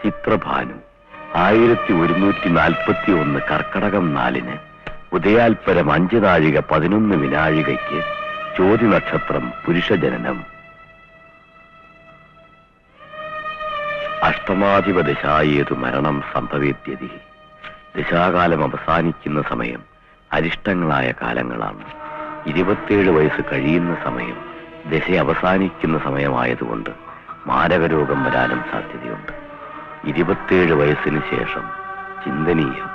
ചിത്രഭാനു 1141 കർക്കടകം 4 ഉദയാൽപരം 5 നാഴിക 11 വിനാഴികയ്ക്ക് ചോതി നക്ഷത്രം പുരുഷജനനം. അഷ്ടമാധിപദശായേതു മരണം സംഭവേത്യതി. ദശാകാലം അവസാനിക്കുന്ന സമയം അരിഷ്ടങ്ങളായ കാലങ്ങളാണ്. 27 വയസ്സ് കഴിയുന്ന സമയം ദശ അവസാനിക്കുന്ന സമയമായതുകൊണ്ട് മാരകരോഗം വരാനും സാധ്യതയുണ്ട്. 27 വയസ്സിന് ശേഷം ചിന്തനീയം.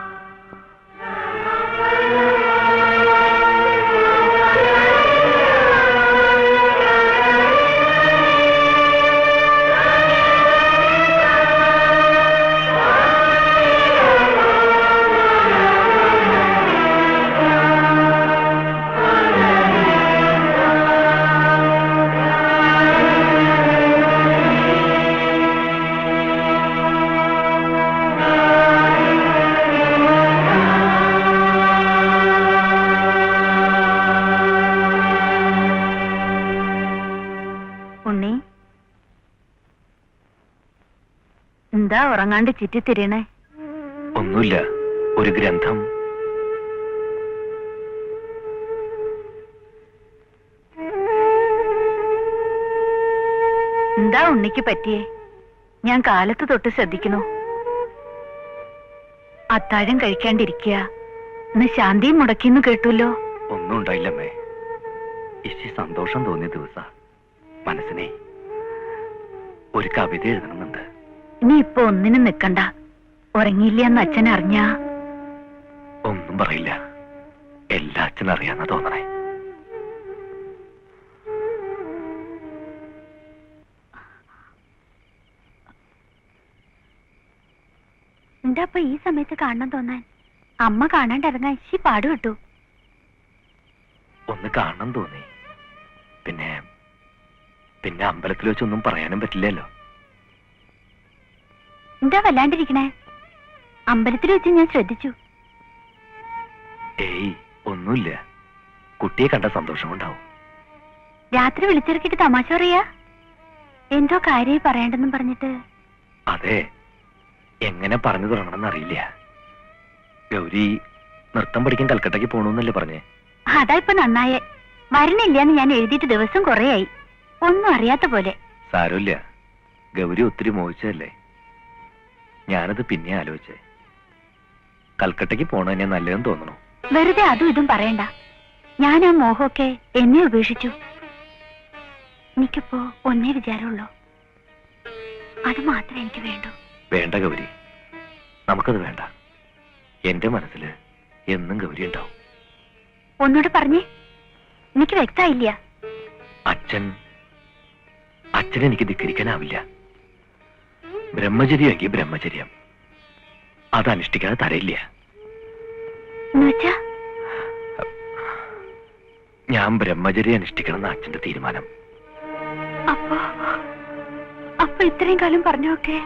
എന്താ ഉറങ്ങാണ്ട് ചുറ്റിത്തിരിയണേ? ഒന്നുമില്ല, ഒരു ഗ്രന്ഥം. എന്താ ഉണ്ണിക്ക് പറ്റിയേ? ഞാൻ കാലത്ത് തൊട്ട് ശ്രദ്ധിക്കണു. അത്താഴം കഴിക്കാണ്ടിരിക്കുക. ഇന്ന് ശാന്തിയും മുടക്കിന്ന് കേട്ടുല്ലോ. ഒന്നും ഉണ്ടായില്ലമ്മേ. ഇച്ചി സന്തോഷം തോന്നിയ ദിവസ മനസ്സിനെ ഒരു കവിത എഴുതണമെന്നുണ്ട്. ഇനി ഇപ്പൊ ഒന്നിനും നിക്കണ്ട. ഉറങ്ങിയില്ലെന്ന് അച്ഛൻ അറിഞ്ഞാ ഒന്നും പറയില്ല. എല്ലാ അച്ഛൻ അറിയാന്ന തോന്നണേ. എന്താ അപ്പൊ ഈ സമയത്ത് കാണണം തോന്നാൻ? അമ്മ കാണാണ്ടിറങ്ങാൻ ഇച്ചി പാട് കിട്ടു. ഒന്ന് കാണണം തോന്നി. പിന്നെ പിന്നെ അമ്പലത്തിൽ വെച്ചൊന്നും പറയാനും പറ്റില്ലല്ലോ. എന്താ വല്ലാണ്ടിരിക്കണേ? അമ്പലത്തിൽ വെച്ച് ഞാൻ ശ്രദ്ധിച്ചു. ഏയ് ഒന്നുമില്ല. കുട്ടിയെ കണ്ട സന്തോഷം കൊണ്ടാവും. രാത്രി വിളിച്ചിറക്കിട്ട് തമാശ പറയാ? എന്തോ കാര്യമായി പറയണ്ടെന്നും പറഞ്ഞിട്ട്. അതെ, എങ്ങനെ പറഞ്ഞു തുടങ്ങണമെന്ന് അറിയില്ല. ഗൗരി നൃത്തം പഠിക്കാൻ കൽക്കട്ടയ്ക്ക് പോണെന്നല്ലേ പറഞ്ഞേ? അതാ ഇപ്പൊ നന്നായേ. വരണില്ലാന്ന് ഞാൻ എഴുതിയിട്ട് ദിവസം കുറേയായി. ഒന്നും അറിയാത്ത പോലെ. സാരമില്ല, ഗൗരി ഒത്തിരി മോഹിച്ചതല്ലേ. ഞാനത് പിന്നെ ആലോചിച്ചേ. കൽക്കട്ടയ്ക്ക് പോണതന്നെ നല്ലതെന്ന് തോന്നണു. വെറുതെ അതും ഇതും പറയണ്ട. ഞാൻ ആ മോഹമൊക്കെ എന്നെ ഉപേക്ഷിച്ചു. എനിക്കിപ്പോ ഒന്നേ വിചാരമുള്ളൂ. അത് മാത്രമേ എനിക്ക് വേണ്ടൂ. വേണ്ട ഗൗരി, നമുക്കത് വേണ്ട. എന്റെ മനസ്സിൽ എന്നും ഗൗരി ഉണ്ടാവും. ഒന്നോട് പറഞ്ഞേ, എനിക്ക് വ്യക്തമായില്ല. അച്ഛൻ എനിക്ക് ധിക്കരിക്കാനാവില്ല. ബ്രഹ്മചര്യമെങ്കിൽ ബ്രഹ്മചര്യം, അത് അനുഷ്ഠിക്കാതെ തരയില്ല. ഞാൻ ബ്രഹ്മചര്യം അനുഷ്ഠിക്കണം എന്ന് അച്ഛന്റെ തീരുമാനം. അപ്പൊ ഇത്രയും കാലം പറഞ്ഞൊക്കെ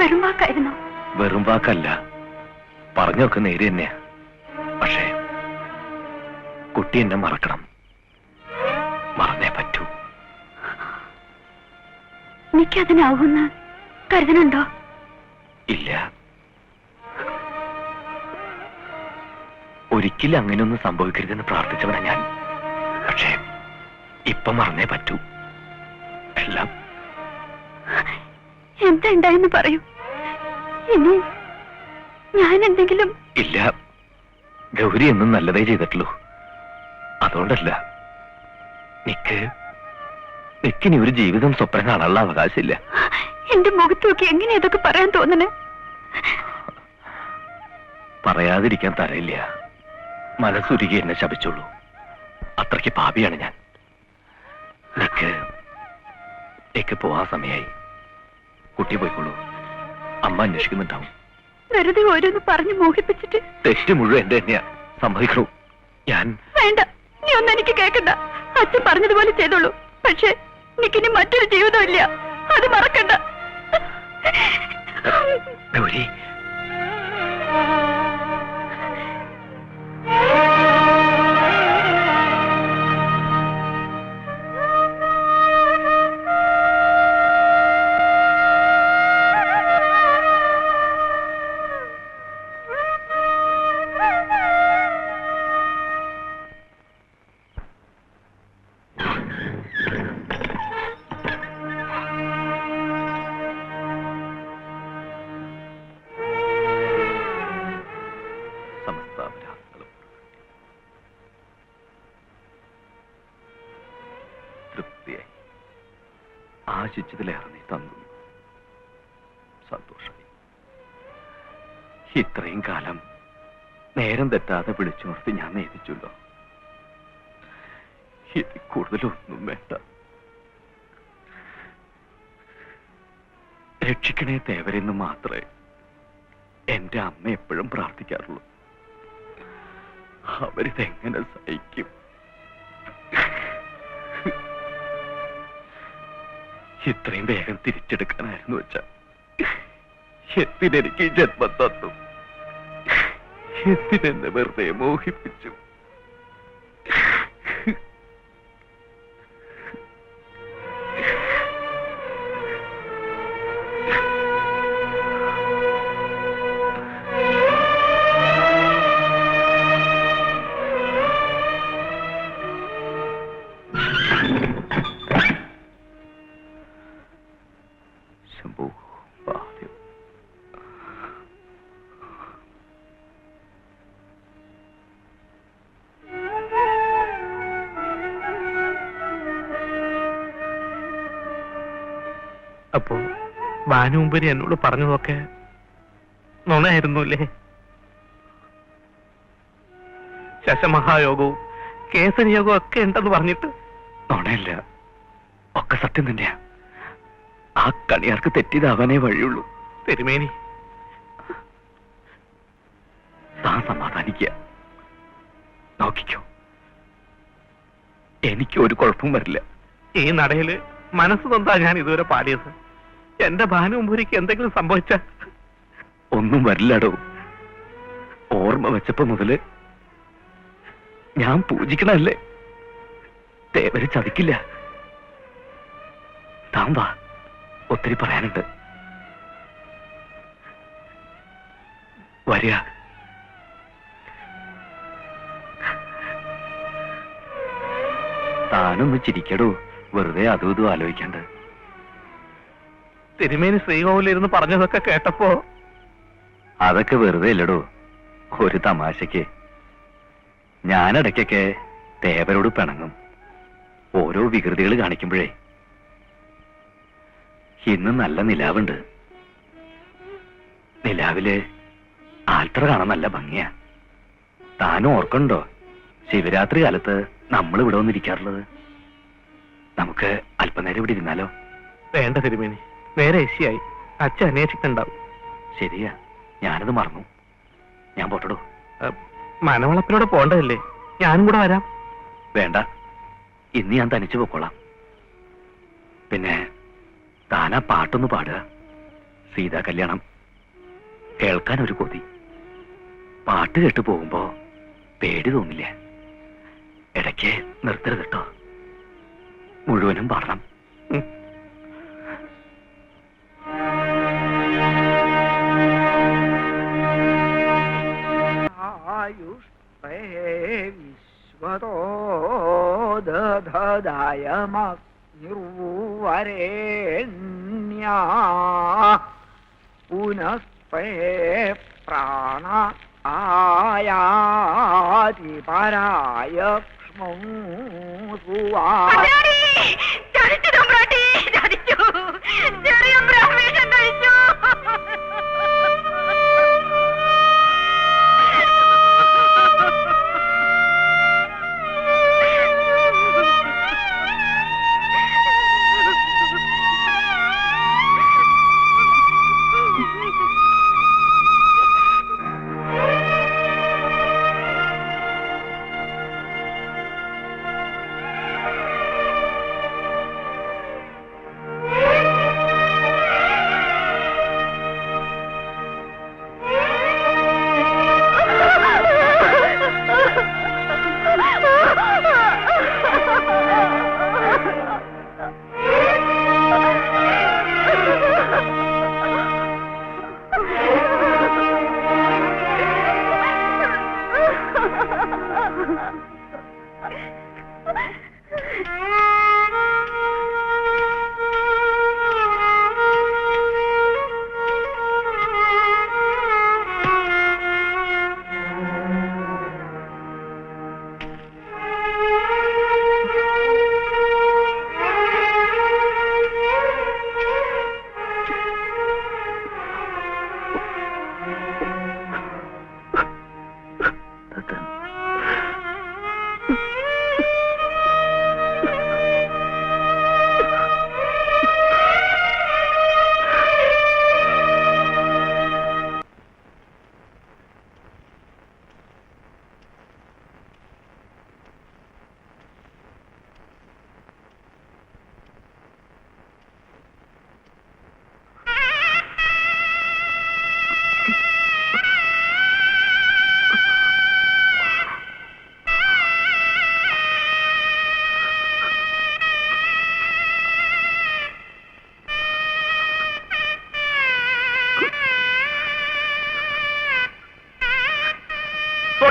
വെറും വാക്കായിരുന്നു? വെറും വാക്കല്ല, പറഞ്ഞൊക്കെ നേര് തന്നെയാ. പക്ഷേ കുട്ടി എന്നെ മറക്കണം. മറന്നേ പറ്റൂ. എനിക്കതിനാവുന്ന കരുതനുണ്ടോ? ഇല്ല, ഒരിക്കലും അങ്ങനെയൊന്നും സംഭവിക്കരുതെന്ന് പ്രാർത്ഥിച്ചവനാ ഞാൻ. പക്ഷേ ഇപ്പൊ മറന്നേ പറ്റൂ എല്ലാം. എന്താ ഉണ്ടായെന്ന് പറയൂ. ഇനി ഞാൻ എന്തെങ്കിലും... ഇല്ല, ഗൗരി എന്നും നല്ലതേ ചെയ്തിട്ടുള്ളൂ. അതുകൊണ്ടല്ല. നിക്കിനി ഒരു ജീവിതം സ്വപ്നം കാണാനുള്ള അവകാശമില്ല. എന്റെ മുഖത്ത് നോക്കി എങ്ങനെ ഇതൊക്കെ പറയാൻ തോന്നണേ? പറയാതിരിക്കാൻ തരയില്ല. മനസ്സുരുകി എന്നെ ശപിച്ചോളൂ. അത്രയ്ക്ക് പാപിയാണ് ഞാൻ. നിക്ക് പോവാൻ സമയായി. കുട്ടി പോയിക്കോളൂ. അമ്മ അന്വേഷിക്കുന്നുണ്ടാവും. വെറുതെ ഓരോന്ന് പറഞ്ഞു മോഹിപ്പിച്ചിട്ട്. തെറ്റ് മുഴുവൻ എന്റെ തന്നെയാ. സമ്മതിക്കണു. ഞാൻ... വേണ്ട, നീ ഒന്നും എനിക്ക് കേൾക്കണ്ട. അച്ഛൻ പറഞ്ഞതുപോലെ ചെയ്തോളൂ. പക്ഷേ എനിക്കിനി മറ്റൊരു ജീവിതമില്ല. അത് മറക്കണ്ട. ഗൗരി, ആശിച്ചതിലേറെ നീ തന്നു. സന്തോഷമായി. ഇത്രയും കാലം നേരം തെറ്റാതെ വിളിച്ചു നിർത്തി ഞാൻ നേദിച്ചല്ലോ. ഇതിൽ കൂടുതലൊന്നും വേണ്ട. രക്ഷിക്കണേ തേവരെന്ന് മാത്രമേ എന്റെ അമ്മ എപ്പോഴും പ്രാർത്ഥിക്കാറുള്ളൂ. അവരിതെങ്ങനെ സഹിക്കും? ഇത്രയും വേഗം തിരിച്ചെടുക്കാനായിരുന്നു വെച്ച എന്തിനെനിക്ക് ജന്മം തന്നു? എന്തിനെന്നെ വെറുതെ മോഹിപ്പിച്ചു? ശംഭു ആദ്യം അപ്പോ ഭാനുമുമ്പരി എന്നോട് പറഞ്ഞതൊക്കെ നുണയായിരുന്നു അല്ലേ? ശശമഹായോഗവും കേസനിയോഗവും ഒക്കെ ഉണ്ടെന്ന് പറഞ്ഞിട്ട് നുണയല്ല, ഒക്കെ സത്യം തന്നെയാ. ആ കണിയാർക്ക് തെറ്റിയതാവാനേ വഴിയുള്ളൂ. തിരുമേനി, താൻ സമാധാനിക്കുക. നോക്കിക്കോ, എനിക്ക് ഒരു കുഴപ്പവും വരില്ല. ഈ നടയില് മനസ്സ് തന്നാ ഞാൻ ഇതുവരെ പാടിയത്. എന്റെ ഭാനുമുമ്പരിക്ക് എന്തെങ്കിലും സംഭവിച്ച ഒന്നും വരില്ലടോ. ഓർമ്മ വെച്ചപ്പോ മുതല് ഞാൻ പൂജിക്കണല്ലേ. തേവര് ചതിക്കില്ല. താൻ വാ, ഒത്തിരി പറയാനുണ്ട്. വരിക. താനൊന്ന് ചിരിക്കടോ, വെറുതെ അതും ഇതും ആലോചിക്കണ്ട. തിരുമേനി ശ്രീകോവിലിരുന്ന് പറഞ്ഞതൊക്കെ കേട്ടപ്പോ അതൊക്കെ വെറുതെ ഇല്ലടോ, ഒരു തമാശക്ക്. ഞാനിടയ്ക്കൊക്കെ തേവരോട് പിണങ്ങും, ഓരോ വികൃതികൾ കാണിക്കുമ്പോഴേ. ഇന്ന് നല്ല നിലാവുണ്ട്. നിലാവില് ആൽത്തറ കാണാൻ നല്ല ഭംഗിയാ. താനും ഓർക്കണ്ടോ ശിവരാത്രി കാലത്ത് നമ്മൾ ഇവിടെ വന്നിരിക്കാറുള്ളത്? നമുക്ക് അല്പനേരം ഇവിടെ ഇരുന്നാലോ? വേണ്ട തിരുമേനി, നേരെ എസിയായി. അച്ഛൻ അന്വേഷിക്കണ്ടാവും. ശരിയാ, ഞാനത് മറന്നു. ഞാൻ പോട്ടടോ. മനവളപ്പിലൂടെ പോണ്ടതല്ലേ? ഞാനും കൂടെ വരാം. വേണ്ട, ഇന്ന് ഞാൻ തനിച്ചു പൊക്കോളാം. പിന്നെ താനാ പാട്ടൊന്ന് പാടുക. സീതാ കല്യാണം കേൾക്കാൻ ഒരു കൊതി. പാട്ട് കേട്ട് പോകുമ്പോ പേടി തോന്നില്ല. ഇടയ്ക്ക് നിർത്തരുത് കേട്ടോ, മുഴുവനും പാടണം. വിശ്വതോദായമഗ്നിർവരേണ്യാ പുനസ്തേ പ്രാണ ആയാതി പരായ ക്ഷ്മോസുവാ.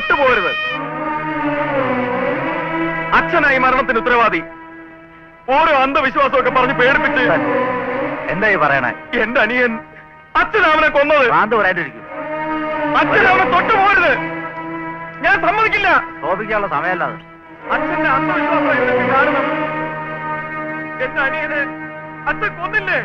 തൊട്ടുപോകരുത്. അച്ഛനായി മരണത്തിന് ഉത്തരവാദി. ഓരോ അന്ധവിശ്വാസമൊക്കെ പറഞ്ഞ് പേടിപ്പിച്ച് എന്തായി പറയണേ? എന്റെ അനിയൻ അച്ഛനവനെ കൊന്നത്. ഭ്രാന്ത് പറയാണ്ടിരിക്കും. അച്ഛനവനെ തൊട്ടുപോകരുത്. ഞാൻ സമ്മതിക്കില്ല. ശോഭിക്കാനുള്ള സമയമല്ലാതെ. അച്ഛന്റെ അന്ധവിശ്വാസം എന്തൊക്കെ കാരണം? എന്റെ അനിയനെ അച്ഛൻ കൊന്നില്ലേ?